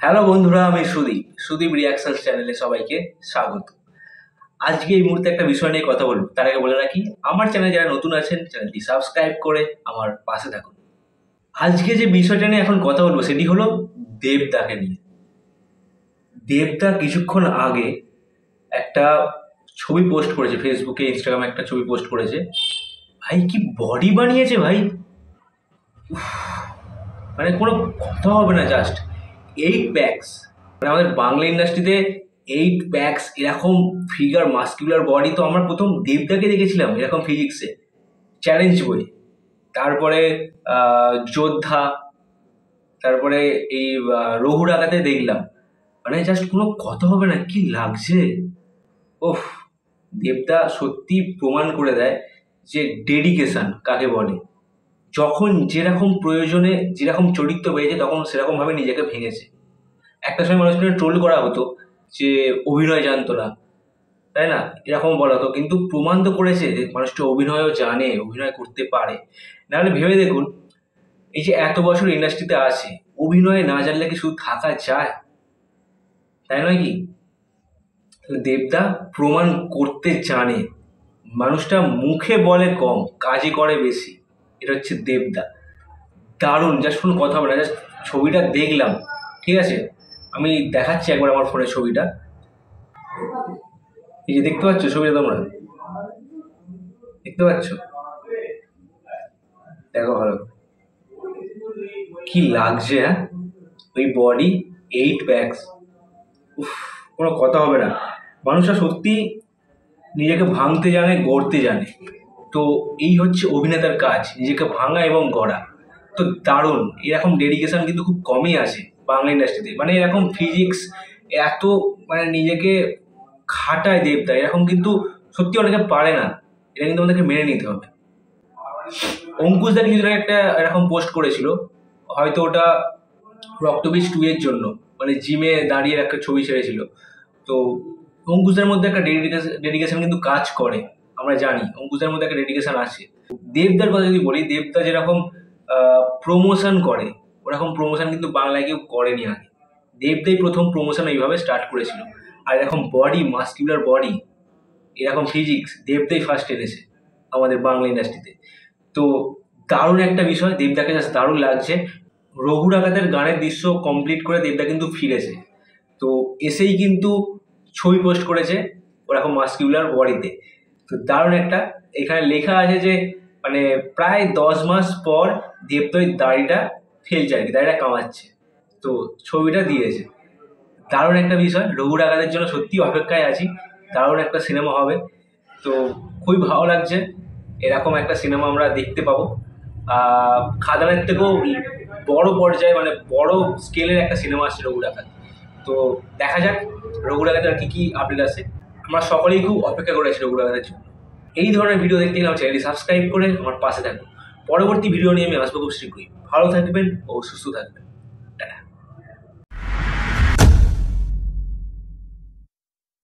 Hello বন্ধুরা, আমি Sudip reactions চ্যানেলে সবাইকে স্বাগত। আজকে এই মুহূর্তে একটা বিষয় নিয়ে কথা বলবো। তার আগে বলে রাখি, আমার চ্যানেলে যারা নতুন আছেন চ্যানেলটি সাবস্ক্রাইব করে আমার পাশে থাকুন। আজকে যে বিষয়টা নিয়ে এখন কথা বলবো সেটি হলো দেবদাকে নিয়ে। দেবদা কিছুক্ষণ আগে একটা ছবি পোস্ট করেছে, ফেসবুকে ইনস্টাগ্রামে একটা ছবি পোস্ট করেছে। ভাই কি বডি বানিয়েছে ভাই, মানে কোনো কথা হবে না। জাস্ট 8 প্যাক্স, মানে আমাদের বাংলা ইন্ডাস্ট্রিতে 8 প্যাক্স এরকম ফিগার, মাস্কুলার বডি তো আমরা প্রথম দেবদাকে দেখেছিলাম এরকম ফিজিক্সে, চ্যালেঞ্জ বই। তারপরে যোদ্ধা, তারপরে এই রঘু ডাকাতে দেখলাম। মানে জাস্ট কোনো কথা হবে না, কি লাগছে। ওফ, দেবদা সত্যি প্রমাণ করে দেয় যে ডেডিকেশন কাকে বলে। যখন যেরকম প্রয়োজনে যেরকম চরিত্র পেয়েছে তখন সেরকমভাবে নিজেকে ভেঙেছে। একটা সময় মানুষকে ট্রোল করা হতো যে অভিনয় জানতো না, তাই না, এরকম বলা হতো, কিন্তু প্রমাণ তো করেছে যে মানুষটা অভিনয়ও জানে, অভিনয় করতে পারে। নাহলে ভেবে দেখুন, এই যে এত বছর ইন্ডাস্ট্রিতে আছে, অভিনয় না জানলে কি শুধু থাকা যায়? তাই নয় কি? দেবদা প্রমাণ করতে জানে। মানুষটা মুখে বলে কম, কাজে করে বেশি। এটা হচ্ছে দেবদা। দারুণ, জাস্ট কোনো কথা হবে না। জাস্ট ছবিটা দেখলাম, ঠিক আছে, আমি দেখাচ্ছি একবার আমার ফোনে ছবিটা। এই যে দেখতে পাচ্ছ ছবিটা, তোমরা দেখতে পাচ্ছ? দেখো ভালো, কি লাগছে। হ্যাঁ, ওই বডি, 8 প্যাক্স, উফ, কোনো কথা হবে না। মানুষটা সত্যি নিজেকে ভাঙতে জানে, গড়তে জানে। তো এই হচ্ছে অভিনেতার কাজ, নিজেকে ভাঙা এবং গড়া। তো দারুণ, এরকম ডেডিকেশন কিন্তু খুব কমই আছে বাংলা ইন্ডাস্ট্রিতে। মানে এরকম ফিজিক্স, এত মানে নিজেকে খাটায় দেবদা, এরকম কিন্তু সত্যি অনেকে পারে না। এটা কিন্তু আমাদেরকে মেনে নিতে হবে। অঙ্কুশদা কিছুদিন আগে একটা এরকম পোস্ট করেছিল, হয়তো ওটা রক্তবীজ 2 এর জন্য, মানে জিমে দাঁড়িয়ে একটা ছবি ছেড়েছিল। তো অঙ্কুশদের মধ্যে একটা ডেডিকেশন কিন্তু কাজ করে, আমরা জানি অঙ্কুশদের মধ্যে একটা ডেডিকেশন আছে। দেবদার কথা যদি বলি, দেবদা যেরকম প্রমোশন করে, ওরকম প্রমোশন কিন্তু বাংলায় কেউ করেনি আগে। দেবদাই প্রথম প্রমোশন এইভাবে স্টার্ট করেছিল। আর এরকম বডি, মাস্কুলার বডি, এরকম ফিজিক্স দেবদাই ফার্স্ট এনেছে আমাদের বাংলা ইন্ডাস্ট্রিতে। তো দারুণ একটা বিষয়, দেবদাকে জাস্ট দারুণ লাগছে। রঘু ডাকাতের গানের দৃশ্য কমপ্লিট করে দেবদা কিন্তু ফিরেছে। তো এসেই কিন্তু ছবি পোস্ট করেছে ওরকম মাস্কুলার বডিতে। তো দারুণ একটা, এখানে লেখা আছে যে মানে প্রায় 10 মাস পর দেবদা ওই দাড়িটা ফেলছে আর কি, দাড়িটা কামাচ্ছে। তো ছবিটা দিয়েছে, দারুণ একটা বিষয়। রঘু ডাকাতের জন্য সত্যি অপেক্ষায় আছি, দারুণ একটা সিনেমা হবে। তো খুবই ভালো লাগছে, এরকম একটা সিনেমা আমরা দেখতে পাবো। খাদানের থেকেও বড় পর্যায়ে, মানে বড় স্কেলের একটা সিনেমা আসছে রঘু ডাকাত। তো দেখা যাক রঘু ডাকাতের আর কি আপডেট আসে। আমরা সকলেই খুব অপেক্ষা করেছি রঘু ডাকাতের জন্য। এই ধরনের ভিডিও দেখতে গেলে আমার চ্যানেলটি সাবস্ক্রাইব করে আমার পাশে থাকুন। পরবর্তী ভিডিও নিয়ে আমি আসবো খুব শীঘ্রই। ভালো থাকবেন ও সুস্থ থাকবেন।